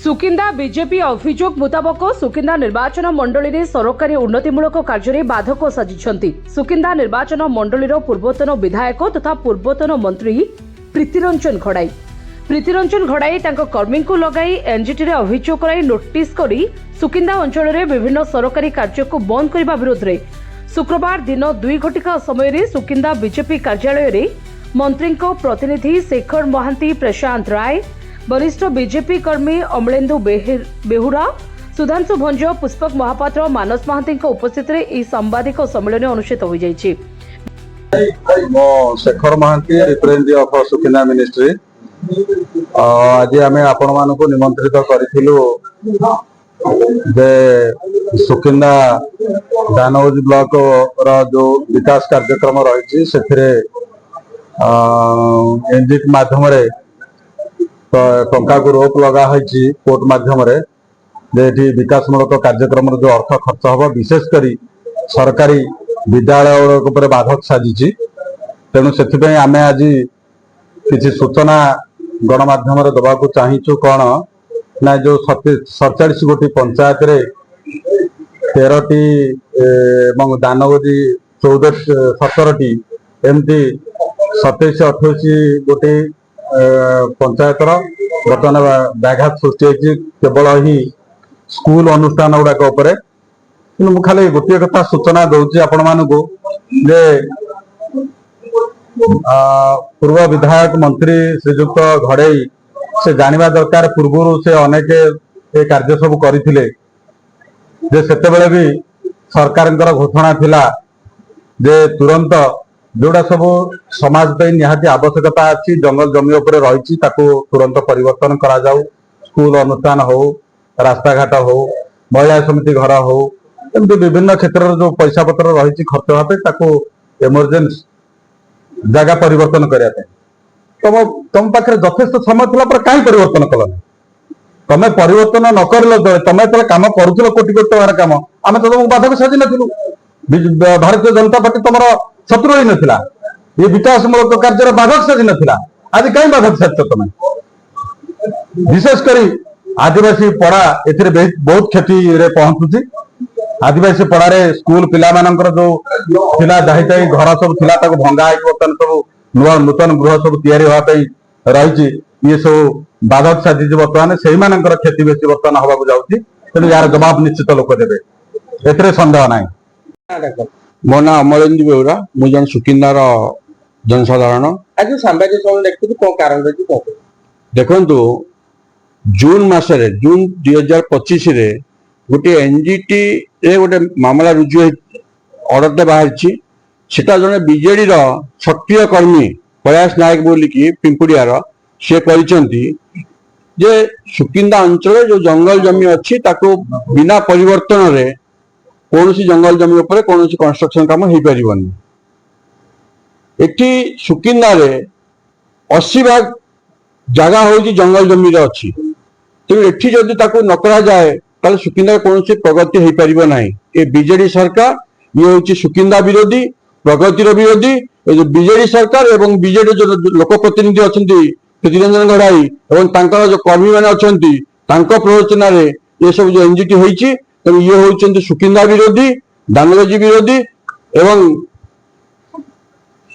Sukinda BJP अभियोग मुताबक सुकिंदा निर्वाचन मंडली में सरकारी उन्नतिमूलक कार्य बाधक साजिଛନ୍ତି। सुकिंदा निर्वाचन मंडलीर पूर्वतन विधायक तथा पूर्वतन मंत्री प्रीतिरंजन घड़ाई कर्मी को लगाई एनजीटी रे अभियोग कराई नोटिस करी सुकिंदा अंचल में विभिन्न सरकारी कार्य को बंद करने विरोध में शुक्रवार दिन 2 घटिका समय सुकिंदा बीजेपी कार्यालय में मंत्री प्रतिनिधि शेखर महांती, प्रशांत राय, वरिष्ठ बीजेपी कर्मी अमलेन्दु बेहुरा, सुधांशु भंज, पुष्पक महापात्र, मानस महांती उपस्थित में सांबादिक सम्मेलन अनुष्ठित हो जाइछि। Shekhar Mohanty representative of Sukinda ministry आज आमे आपण मानको निमंत्रित करिथिलु जे सुकिंदा दानोज ब्लॉक रो जो विकास कार्यक्रम रही से एनजीटी माध्यम रे टंका को रोक लगा कोर्ट माध्यम विकासमूलक कार्यक्रम जो अर्थ खर्च हम विशेषकर सरकारी विद्यालय बाधक साजी तेणु से आम आज किसी सूचना गणमाध्यम दबा चाहूँ कौन ना जो 47 गोटी पंचायत रे 13टी दानगोजी 14-17टी एमती 27-28 गोटी पंचायत बर्तमान व्याघात सृष्टि केवल ही स्कूल अनुष्ठान गुड़ाक खाली गोटे कथा सूचना दूसरी आपण मानू जे पूर्व विधायक मंत्री श्रीजुक्त घड़ई से जानिबा दरकार पूर्व से अनेक ये कार्य सब करथिले जे सेतेबेले भी सरकार घोषणा थिला जे तुरंत जोड़ा सब समाज पे निहाती आवश्यकता अच्छी जंगल जमी उपर रही तुरंत परिवर्तन करा जाऊ। स्कूल अनुष्ठान हो, रास्ता घाट हो, महिला समिति घर हो, एमती विभिन्न क्षेत्र जो पैसा पत्र रही खर्च भाव इमरजेंसी जगह परिवर्तन करने तुम पाखे यथेष्ट समय थी कहीं परिवर्तन कल तमें परिवर्तन न कर तुम जो कम करुल कोटी कोटी टकर कम आम तो तुमको बाधक साजी नु भारतीय जनता पार्टी तुम शत्रु ही नथिला ये विकासमूलक कार्य बाधक साजी नथिला आज कहीं बाधक साज तुम विशेषकर आदिवासी पड़ा ए बहुत क्षति पहुंचुची। आदिवासी पड़ारे स्कूल पिला मानकर जो थिला जाहिताई घर सब थिला ताको भंगा है बर्तमान सब नूतन गृह सब तैयारी होगापी रही ये सब बाधक साजी बर्तमान से क्षति बेसी बर्तमान हवा जाऊँगी तेणु यार जवाब निश्चित लोक देवे ए सन्देह ना। मो ना अमलेन्दु बेहुरा मुझे जन सुकिंदार जनसाधारण आज सांबादिक देखते कौन कारण रही देखु जून मसरे जून 2025 रे गोटे एनजीटी रे गोटे मामला रुजु ऑर्डर बाहर सेटा जने बीजेडी रो सक्रिय कर्मी प्रयास नायक बोलिकी पिंपुड़ियार से करिसेंती जे सुकिंदा अंचल जो जंगल जमी अच्छी ताको बिना परिवर्तन रे कौन जंगल जमी उपर कौन कंस्ट्रक्शन काम हो पारिबनी। एठी सुकिंदा रे 80 भाग जगह हूँ जंगल जमी अच्छी तेणु एठी जदि ताको न करा जाए ताले सुकिंदा कौन प्रगति हो पार ना। ये बीजेडी सरकार ये हूँ सुकिंदा विरोधी प्रगतिर विरोधी जो बीजेडी सरकार एवं बीजेडी जो लोक प्रतिनिधि अच्छा प्रीतिरंजन घड़ाई और जो कर्मी मैंने अच्छा प्ररोचन ये सब जो एनजीटी होती तेणु ये हूँ सुकिंदा विरोधी दानगोजी विरोधी एवं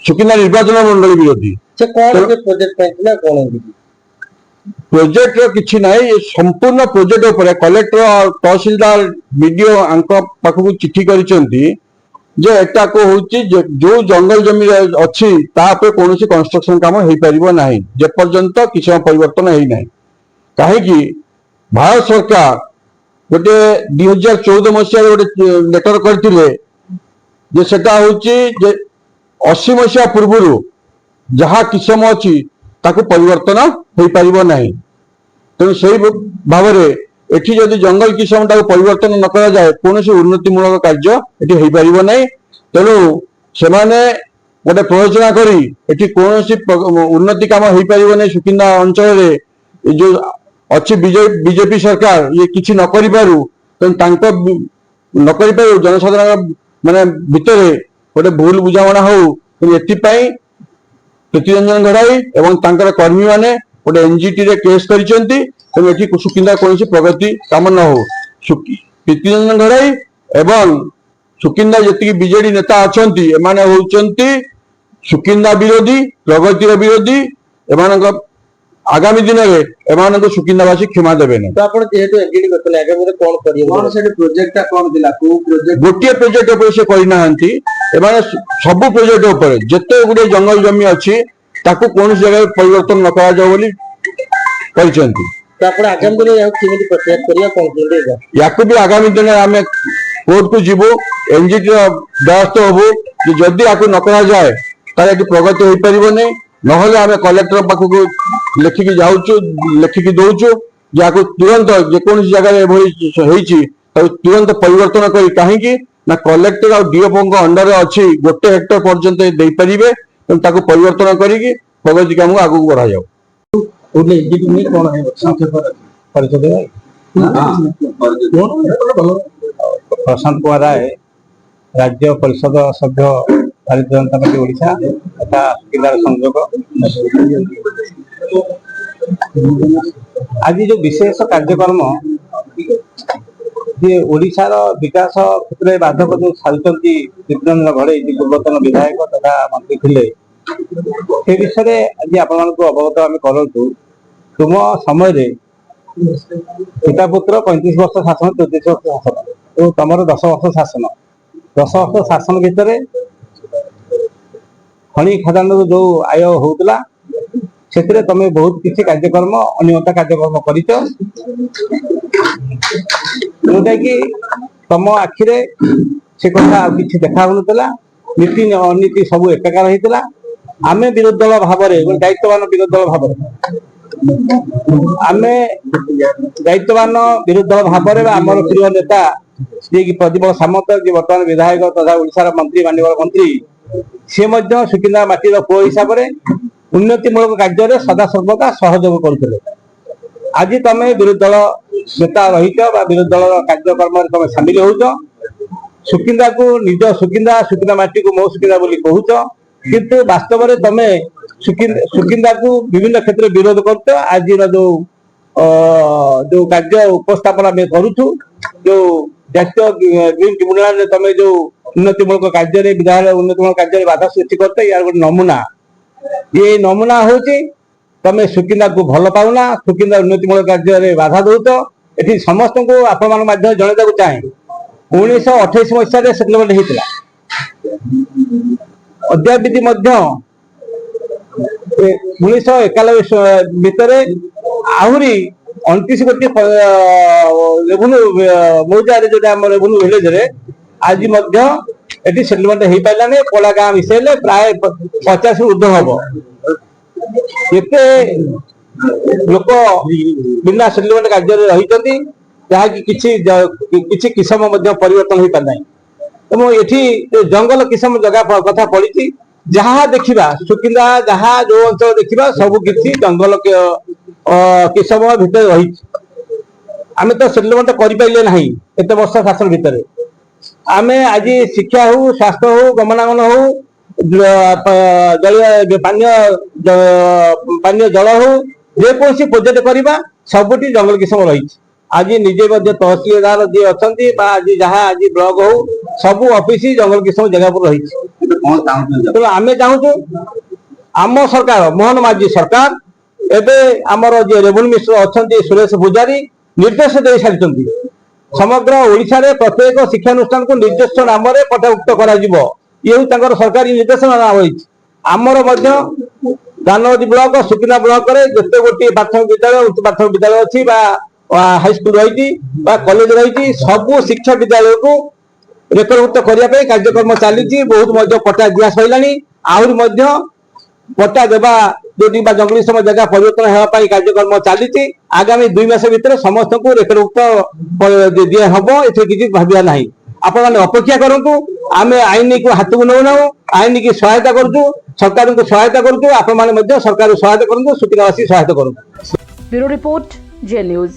सुकिंदा निर्वाचन मंडली विरोधी प्रोजेक्ट किसी ना ये संपूर्ण प्रोजेक्ट उपर कलेक्टर तहसीलदार वीडियो पाखक चिठी करटा को जो जंगल जमी अच्छी कौन कंस्ट्रक्शन काम हो पार ना जेपर्यंत किसी परिवर्तन होना कहीं भारत सरकार गोटे 2014 मसीह गोटे लेटर करते सेटा हूँ 80 मसीहा पूर्व जहाँ किसम अच्छी परिवर्तन हो पार ना तेणु से भाव एठी जदि जंगल किसम परिवर्तन न करा जाए कौन उन्नतिमूलक कार्य एठी हो पार ना तेणु से गोटे प्रयोजना करी कौन उन्नति काम हो पार ना। सुकिंदा अंचल जो अच्छी बीजेपी सरकार ये किसी न करि पारु न करि पारु जनसाधारण माने भितर गोटे भूल बुझाणा हो एथिपाई प्रीतिरंजन घड़ाई एवं कर्मी माने गोटे एनजीटी रे केस करिसेंती ତେଣୁ ଏଠି ସୁକିନ୍ଦା କୌଣସି ପ୍ରଗତି କାମ ନ ହଉ। ପ୍ରୀତିରଞ୍ଜନ ଘଡ଼ାଇ ଏବଂ ସୁକିନ୍ଦା ଯେତିକି ବିଜେଡି ନେତା ଅଛନ୍ତି ଏମାନେ ହଉଛନ୍ତି ସୁକିନ୍ଦା ବିରୋଧୀ, ପ୍ରଗତିର ବିରୋଧୀ। ଏମାନଙ୍କ ଆଗାମୀ ଦିନରେ ଏମାନଙ୍କୁ ସୁକିନ୍ଦାବାସୀ କ୍ଷମା ଦେବେ ନାହିଁ। ତ ଆପଣ ଯେହେତୁ ଏନ୍ଜିଟି କରିଥିଲେ ଆଗାମୀ କଣ କରିବେ? କଣ ସେଠି ପ୍ରୋଜେକ୍ଟଟା କଣ ଥିଲା? କୋଉ ପ୍ରୋଜେକ୍ଟ? ଗୋଟିଏ ପ୍ରୋଜେକ୍ଟ ଉପରେ ସେ କରିନାହାନ୍ତି। ଏମାନେ ସବୁ ପ୍ରୋଜେକ୍ଟ ଉପରେ ଯେତେ ଗୁଡିଏ ଜଙ୍ଗଲ ଜମି ଅଛି ତାକୁ କୌଣସି ଜାଗାରେ ପରିବର୍ତ୍ତନ ନ କରାଯାଉ ବୋଲି କହିଛନ୍ତି। ତ ଆପଣ ଆଗାମୀ ଦିନରେ ଏହାକୁ କେମିତି ପ୍ରତିବାଦ କରିବା କଣ କେମିତି? ୟାକୁ ବି ଆଗାମୀ ଦିନରେ ଆମେ କୋର୍ଟକୁ ଯିବୁ, ଏନ୍ଜିଟିର ଦ୍ୱାରସ୍ଥ ହବୁ ଯେ ଯଦି ୟାକୁ ନ କରାଯାଏ ତାହେଲେ ଏଠି ପ୍ରଗତି ହୋଇପାରିବନି। ନହେଲେ ଆମେ କଲେକ୍ଟର ପାଖକୁ ଲେଖିକି ଦଉଛୁ ଯାହାକୁ ତୁରନ୍ତ ଯେକୌଣସି ଜାଗାରେ ଏଭଳି ହେଇଛି ତାକୁ ତୁରନ୍ତ ପରିବର୍ତ୍ତନ କରି, କାହିଁକି ନା କଲେକ୍ଟର ଆଉ ଡିଏଫଓଙ୍କ ଅଣ୍ଡରରେ ଅଛି, 1 ହେକ୍ଟର ପର୍ଯ୍ୟନ୍ତ ଦେଇପାରିବେ। ତେଣୁ ତାକୁ ପରିବର୍ତ୍ତନ କରିକି ପ୍ରଗତି କାମକୁ ଆଗକୁ ବଢାଯାଉ। प्रशांत कुमार राय, राज्य परिषद सभ्य भारतीय जनता पार्टी ओडिशा तथा जिलार संयोजक। आज जो विशेष कार्यक्रम जे ओडिशार विकास क्षेत्र में बाधक जो साजुंट प्रीतिरंजन घड़ई पूर्वतन विधायक तथा मंत्री थे से विषय आज आपण अवगत आम करूँ। तुम समय पिता पुत्र 35 वर्ष शासन, 34 वर्ष शासन, तो तुम 10 वर्ष शासन। 10 वर्ष शासन भितर खनि खदान जो आय होता से तुम बहुत किसी कार्यक्रम अनियमित कार्यक्रम कर जोटा कि तुम आखिरे से कथा किसी देखा नीति अनीति सब एकाकार होता। आम विरोधी दल भाव में दायित्ववान विरोधी दल भाव आम दायित्ववान विरोधी दल भाव में आमर प्रिय नेता जी प्रदीप सामंत जी बर्तमान विधायक तथा ओडिशार मंत्री माननीय मंत्री सी सुकिंदा माटीर पुओ हिसाब से उन्नतिमूलक कार्य सदा सर्वदा सहयोग करुले। आज तुम विरोधी दल नेता रही विरोधी दल कार्यक्रम तुम सामिल हो सुकिंदा को निज सुकिंदा सुकिंदा माटी को मो सुकिंदा बोली कहूच, किंतु वास्तव में तुम सुकिंदा को विभिन्न क्षेत्र विरोध कर आज जो कार्य उपस्थापन आम करूँ जो जातीय ग्रीन ट्रिब्यूनाल तुम जो उन्नतिमूलक कार्य विधायक उन्नतिमूलक कार्य बाधा सृष्टि करते यार गोटे नमूना ये नमूना हूँ तुम सुकिंदा को भल पाऊना, सुकिंदा उन्नतिमूलक कार्य बाधा दौच। ये समस्त को आपण जनता चाहे 1928 मसीह सेटलमेंट होता अद्यावधि 1991 भितर आहरी 29 कोटी रेवेन्यू मौजा जो रेवेन्यू विलेज आज ये सेटलमेंट हो पारानी। पड़ा गाँ मिसेले प्राय 50 ऊर्ध हम एत लोक बिना सेटलमेंट कार्य रही जहाँकि किसी किसम परिवर्तन हो पारना। ये जंगल किसम जगह कथा पड़ी जहाँ देखा सुकिंदा जहाँ जो अंचल देखा सब किसी जंगल किसम भितर रही आम तो सेटलमेंट करें ना एत वर्ष शासन भितर आम आज शिक्षा हो स्वास्थ्य हो गमनागमन हो पानीय जल हो जेकोसी प्रोजेक्ट करवा सबुटी जंगल किसम रही। आज निजे तहसीलदार जी अच्छा आज जहाँ आज ब्लॉक हो सब ऑफिस जंगल किसम जगह पर रही। तेणु आम चाहूँ आम सरकार मोहन माझी सरकार एबे आमर जे रेवेन्यू मिनिस्टर अच्छा सुरेश पूजारी निर्देश दे सारी समग्र ओडिशा रे प्रत्येक शिक्षानुष्ठान को निर्देश नाम पटाभुक्त करा ये सरकारी निर्देशना रही। आमर दानवदी ब्लॉक सुकिंदा ब्लॉक रे जिते गोटे प्राथमिक विद्यालय उच्च प्राथमिक विद्यालय अच्छी हाईस्कूल रही कॉलेज रही सबू शिक्षा विद्यालय को रेकर्डभुक्त करने कार्यक्रम चली बहुत पट्टा दिया सैला आहरी पट्टा देवा जो जंगली समय जगह परिवर्तन होगापी कार्यक्रम चली आगामी 2 मास भीतर समस्त को रेकर्डभुक्त दिया हम ए किसी भाविया ना आपण मैंने अपेक्षा करूँ आम आईन को हाथ को नौना आईन की सहायता करूँ सरकार को सहायता करूँ आपण मैंने सरकार सहायता करूँ सुकिंदावासी सहायता करूँ। ब्यूरो रिपोर्ट जे न्यूज।